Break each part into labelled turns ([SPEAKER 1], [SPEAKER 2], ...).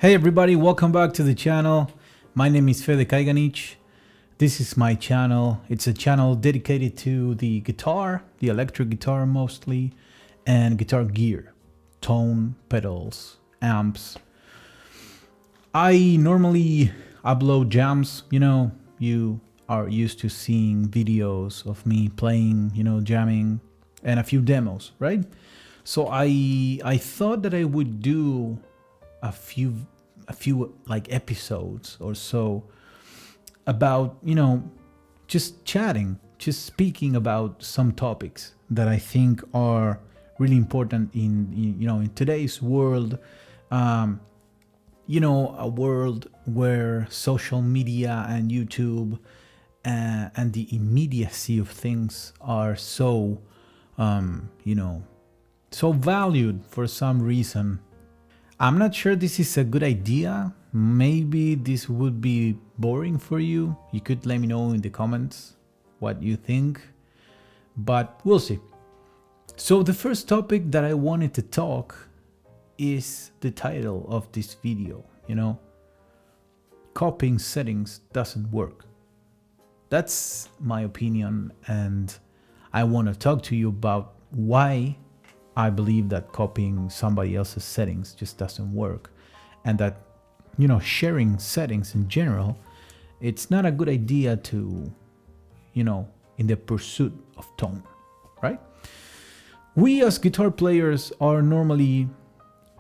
[SPEAKER 1] Hey everybody, welcome back to the channel. My name is Fede Kaiganich. This is my channel. It's a channel dedicated to the guitar, the electric guitar mostly, and guitar gear, tone, pedals, amps. I normally upload jams, you are used to seeing videos of me playing, jamming, and a few demos, right? So I thought that I would do a few like episodes or so about just chatting, just speaking about some topics that I think are really important in today's world. A world where social media and YouTube and the immediacy of things are so so valued for some reason. I'm not sure this is a good idea. Maybe this would be boring for you. You could let me know in the comments what you think, but we'll see. So the first topic that I wanted to talk is the title of this video, copying settings doesn't work. That's my opinion, and I want to talk to you about why I believe that copying somebody else's settings just doesn't work, and that sharing settings in general, it's not a good idea to in the pursuit of tone, right? We as guitar players are normally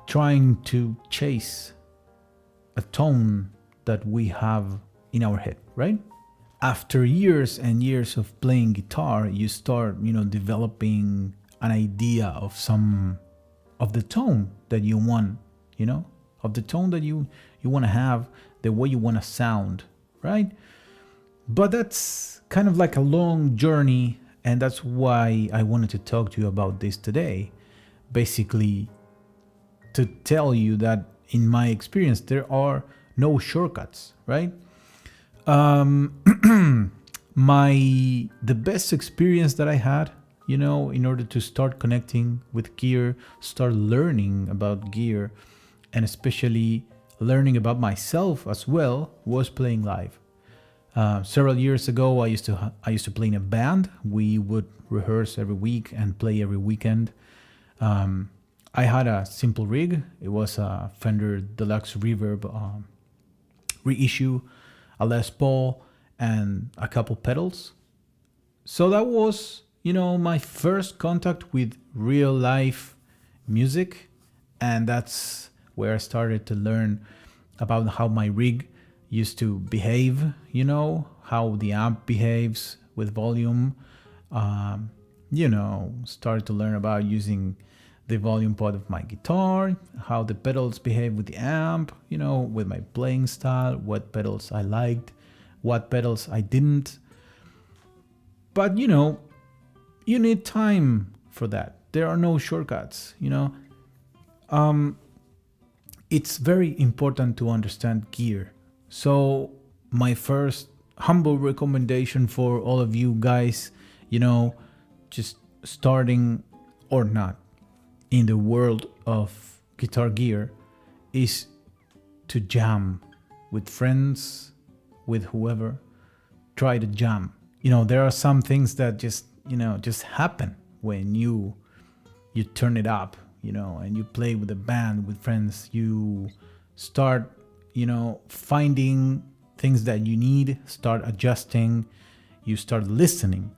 [SPEAKER 1] trying to chase a tone that we have in our head, right? After years and years of playing guitar, you start developing an idea of the tone that you want, of the tone that you want to have, the way you want to sound, right? But that's kind of like a long journey, and that's why I wanted to talk to you about this today. Basically, to tell you that in my experience, there are no shortcuts, right? The best experience that I had, in order to start connecting with gear, start learning about gear, and especially learning about myself as well, was playing live. Several years ago, I used to play in a band. We would rehearse every week and play every weekend. I had a simple rig. It was a Fender Deluxe Reverb reissue, a Les Paul, and a couple pedals. So that was my first contact with real life music, and that's where I started to learn about how my rig used to behave, how the amp behaves with volume. Started to learn about using the volume pod of my guitar, how the pedals behave with the amp, with my playing style, what pedals I liked, what pedals I didn't. But you need time for that. There are no shortcuts, It's very important to understand gear. So my first humble recommendation for all of you guys, just starting or not in the world of guitar gear, is to jam with friends, with whoever. Try to jam. There are some things that just happen when you turn it up, and you play with a band, with friends. You start, finding things that you need, start adjusting, you start listening.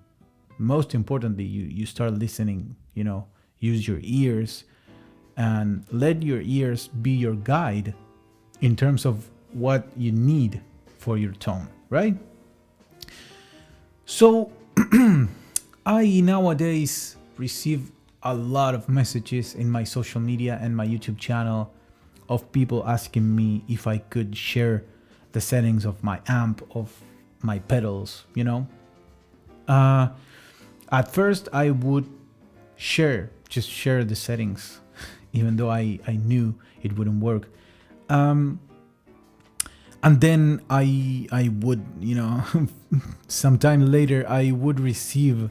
[SPEAKER 1] Most importantly, you start listening, use your ears and let your ears be your guide in terms of what you need for your tone, right? So I nowadays receive a lot of messages in my social media and my YouTube channel of people asking me if I could share the settings of my amp, of my pedals, At first I would just share the settings, even though I knew it wouldn't work. And then I would, sometime later I would receive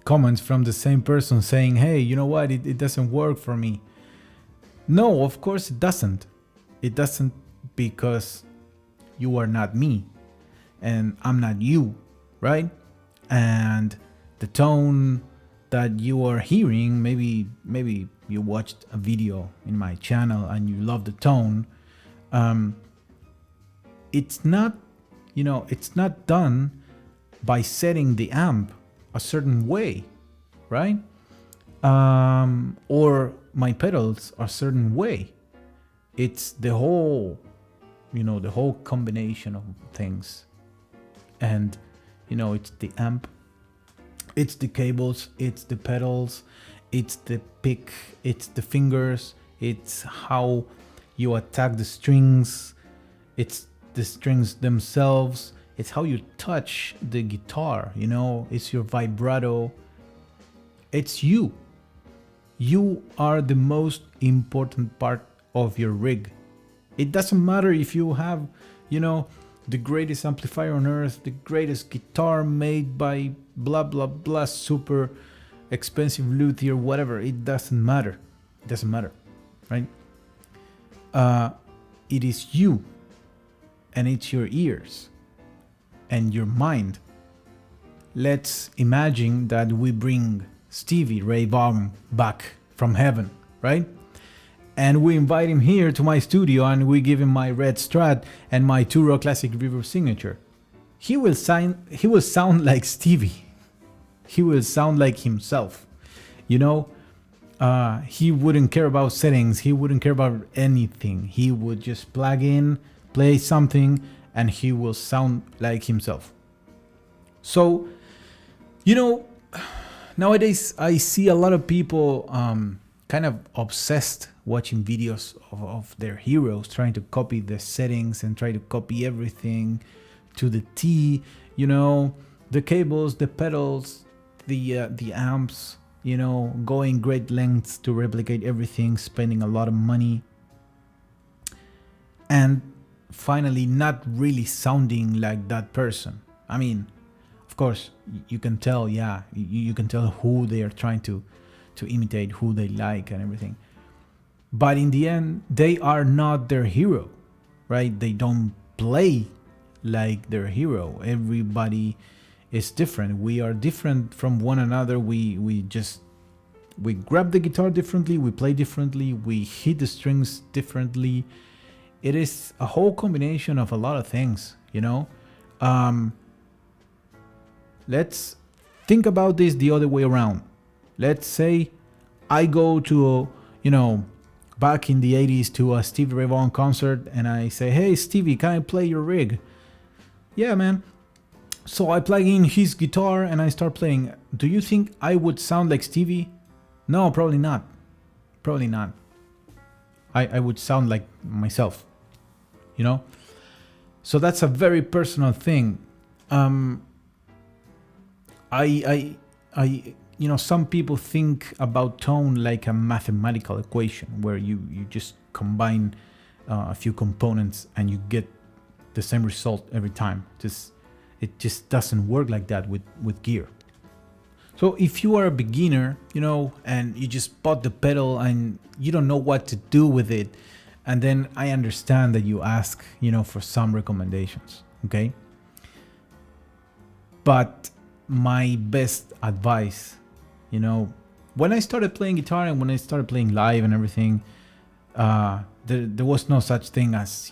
[SPEAKER 1] comments from the same person saying, hey, you know what, it doesn't work for me. No, of course it doesn't. It doesn't, because you are not me and I'm not you, right? And the tone that you are hearing, maybe you watched a video in my channel and you love the tone. It's not, it's not done by setting the amp a certain way, right? Or my pedals a certain way. It's the whole, the whole combination of things. And, it's the amp, it's the cables, it's the pedals, it's the pick, it's the fingers, it's how you attack the strings, it's the strings themselves, it's how you touch the guitar, it's your vibrato, it's you. You are the most important part of your rig. It doesn't matter if you have, the greatest amplifier on earth, the greatest guitar made by blah blah blah super expensive luthier, whatever. It doesn't matter. It doesn't matter, right? It is you, and it's your ears and your mind. Let's imagine that we bring Stevie Ray Vaughan back from heaven, right? And we invite him here to my studio and we give him my red Strat and my Two-Row Classic Reverb signature. He will sound like Stevie. He will sound like himself. He wouldn't care about settings. He wouldn't care about anything. He would just plug in, play something, and he will sound like himself. So, nowadays I see a lot of people kind of obsessed watching videos of their heroes, trying to copy the settings and try to copy everything to the T, the cables, the pedals, the amps, going great lengths to replicate everything, spending a lot of money, and finally not really sounding like that person. I mean, of course, you can tell, you can tell who they are trying to imitate, who they like and everything. But in the end, they are not their hero, right? They don't play like their hero. Everybody is different. We are different from one another. We grab the guitar differently, we play differently, we hit the strings differently. It is a whole combination of a lot of things, Let's think about this the other way around. Let's say I go to, back in the 80s to a Stevie Ray Vaughan concert and I say, hey, Stevie, can I play your rig? Yeah, man. So I plug in his guitar and I start playing. Do you think I would sound like Stevie? No, probably not. Probably not. I would sound like myself, So that's a very personal thing. Some people think about tone like a mathematical equation where you just combine a few components and you get the same result every time. It just doesn't work like that with gear. So if you are a beginner, and you just bought the pedal and you don't know what to do with it, and then I understand that you ask, for some recommendations, okay? But my best advice, when I started playing guitar and when I started playing live and everything, there was no such thing as,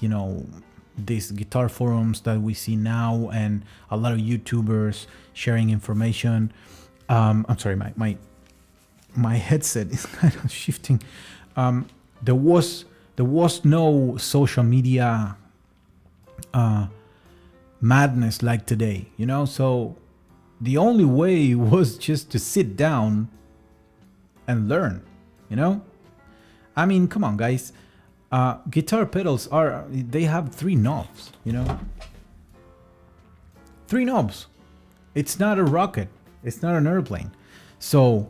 [SPEAKER 1] these guitar forums that we see now and a lot of YouTubers sharing information. I'm sorry, my headset is kind of shifting. There was no social media madness like today, so the only way was just to sit down and learn, I mean, come on, guys. Guitar pedals they have 3 knobs, 3 knobs. It's not a rocket. It's not an airplane. So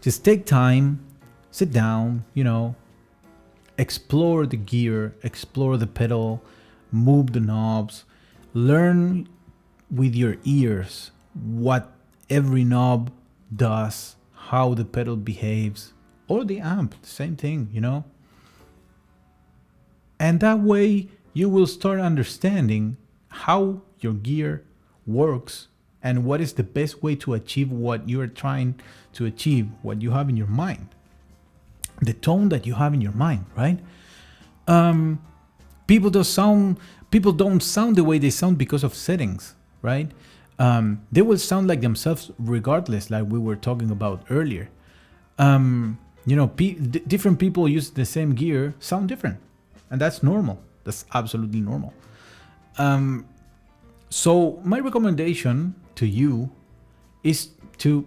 [SPEAKER 1] just take time, sit down, explore the gear, explore the pedal, move the knobs, learn with your ears what every knob does, how the pedal behaves, or the amp, the same thing, And that way you will start understanding how your gear works and what is the best way to achieve what you're trying to achieve, what you have in your mind, the tone that you have in your mind, right? Um, people don't sound the way they sound because of settings, right? They will sound like themselves regardless, like we were talking about earlier. Different people use the same gear sound different, and that's normal. That's absolutely normal. So my recommendation to you is to,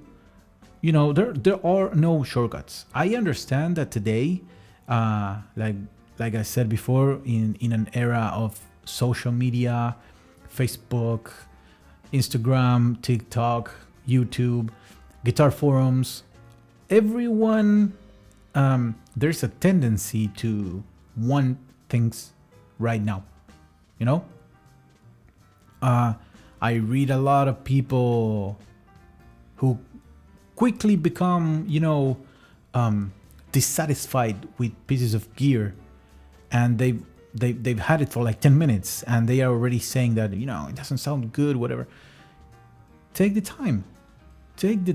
[SPEAKER 1] there are no shortcuts. I understand that today, like I said before, in an era of social media, Facebook, Instagram, TikTok, YouTube, guitar forums, everyone, there's a tendency to want things right now. You know, I read a lot of people who quickly become, dissatisfied with pieces of gear, and they've had it for like 10 minutes and they are already saying that, it doesn't sound good, whatever. Take the time. It's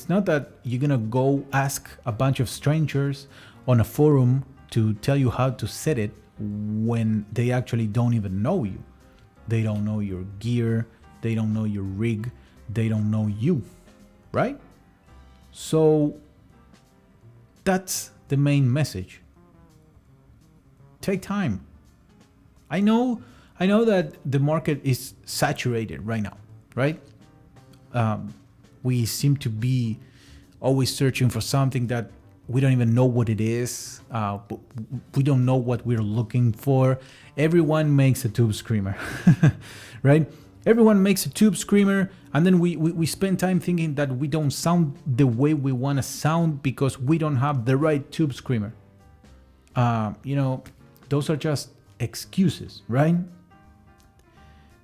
[SPEAKER 1] not that you're gonna go ask a bunch of strangers on a forum to tell you how to set it when they actually don't even know you. They don't know your gear, they don't know your rig, they don't know you, right? So that's the main message. Take time. I know that the market is saturated right now, right? We seem to be always searching for something that we don't even know what it is. We don't know what we're looking for. Everyone makes a tube screamer, right? Everyone makes a tube screamer, and then we spend time thinking that we don't sound the way we want to sound because we don't have the right tube screamer. Those are just excuses, right?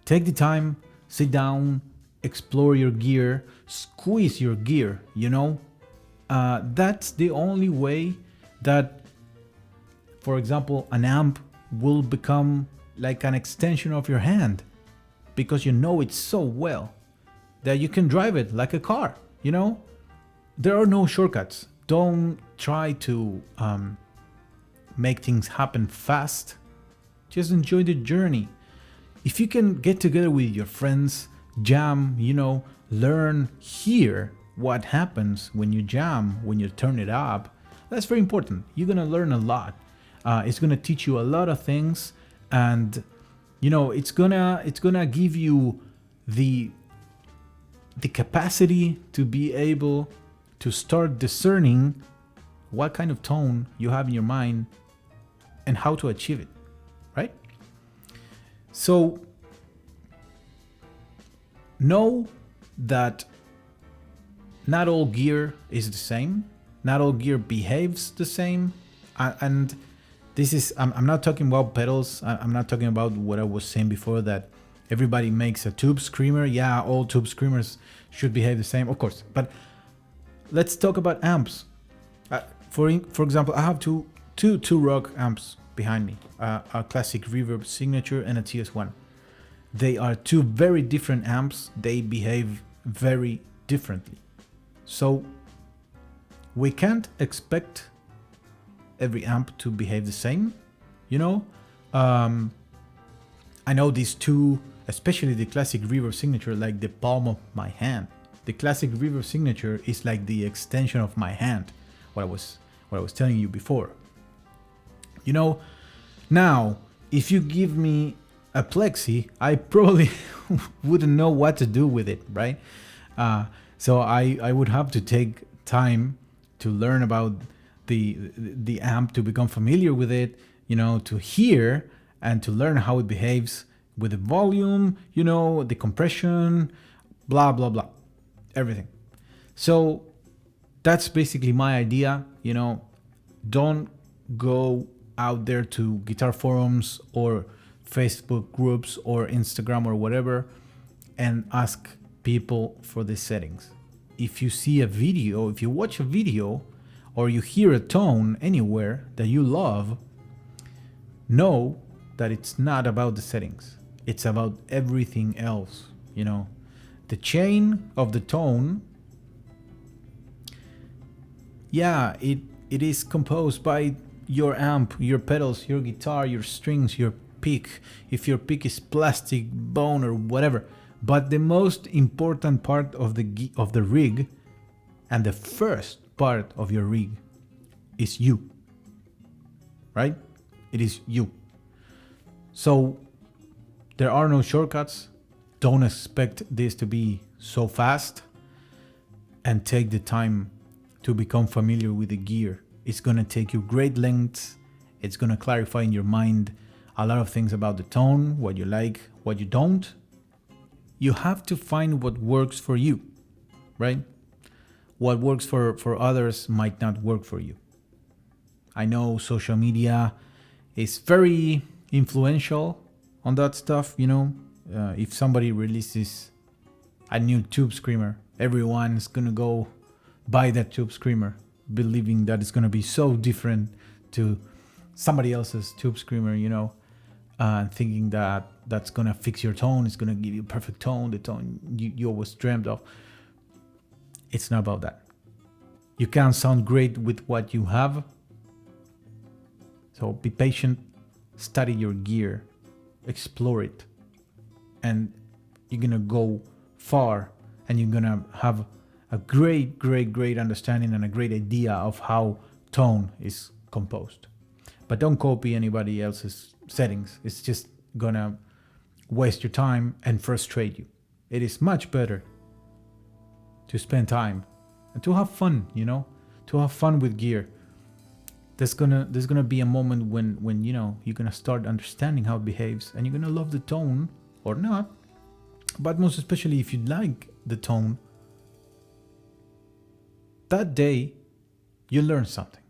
[SPEAKER 1] Take the time, sit down, explore your gear, squeeze your gear, that's the only way that, for example, an amp will become like an extension of your hand, because you know it so well that you can drive it like a car. There are no shortcuts. Don't try to make things happen fast. Just enjoy the journey. If you can get together with your friends, jam, learn, hear what happens when you jam, when you turn it up, that's very important. You're gonna learn a lot. It's gonna teach you a lot of things, and it's gonna give you the capacity to be able to start discerning what kind of tone you have in your mind and how to achieve it, right? So know that not all gear is the same. Not all gear behaves the same. And this is, I'm not talking about pedals. I'm not talking about what I was saying before, that everybody makes a tube screamer. Yeah, all tube screamers should behave the same, of course. But let's talk about amps. For example, I have two Rock amps behind me, a classic Reverb Signature and a TS1. They are two very different amps. They behave very differently. So we can't expect every amp to behave the same. I know these two, especially the classic Reverb Signature, like the palm of my hand. The classic Reverb Signature is like the extension of my hand. What I was telling you before. Now, if you give me a Plexi, I probably wouldn't know what to do with it, right? So I would have to take time to learn about the amp, to become familiar with it, to hear and to learn how it behaves with the volume, the compression, blah, blah, blah, everything. So that's basically my idea. Don't go out there to guitar forums or Facebook groups or Instagram or whatever and ask people for the settings. If you see a video, if you watch a video or you hear a tone anywhere that you love, know that it's not about the settings. It's about everything else, you know. The chain of the tone, yeah, it is composed by your amp, your pedals, your guitar, your strings, your pick, if your pick is plastic, bone, or whatever. But the most important part of the rig, and the first part of your rig, is you. Right? It is you. So there are no shortcuts. Don't expect this to be so fast, and take the time to become familiar with the gear. It's gonna take you great lengths. It's gonna clarify in your mind a lot of things about the tone, what you like, what you don't. You have to find what works for you, right? What works for others might not work for you. I know social media is very influential on that stuff, you know. If somebody releases a new tube screamer, everyone's gonna go buy that tube screamer, believing that it's gonna be so different to somebody else's tube screamer, you know, thinking that that's gonna fix your tone, it's gonna give you perfect tone, the tone you always dreamed of. It's not about that. You can't sound great with what you have. So be patient, study your gear, explore it, and you're gonna go far, and you're gonna have a great understanding and a great idea of how tone is composed. But don't copy anybody else's settings. It's just gonna waste your time and frustrate you. It is much better to spend time and to have fun, you know, to have fun with gear. There's gonna be a moment when you know, you're gonna start understanding how it behaves, and you're gonna love the tone or not. But most especially if you like the tone, that day you learn something.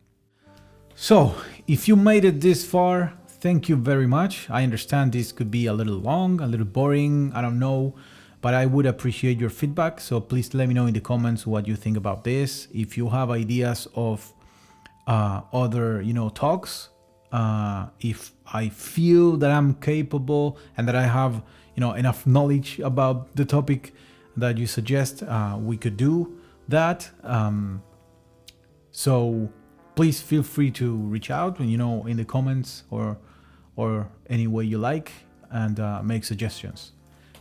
[SPEAKER 1] So if you made it this far, thank you very much. I understand this could be a little long, a little boring, I don't know, but I would appreciate your feedback. So please let me know in the comments what you think about this. If you have ideas of other, you know, talks, if I feel that I'm capable and that I have, you know, enough knowledge about the topic that you suggest, we could do that. So please feel free to reach out, you know, in the comments or any way you like, and make suggestions.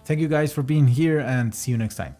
[SPEAKER 1] Thank you guys for being here, and see you next time.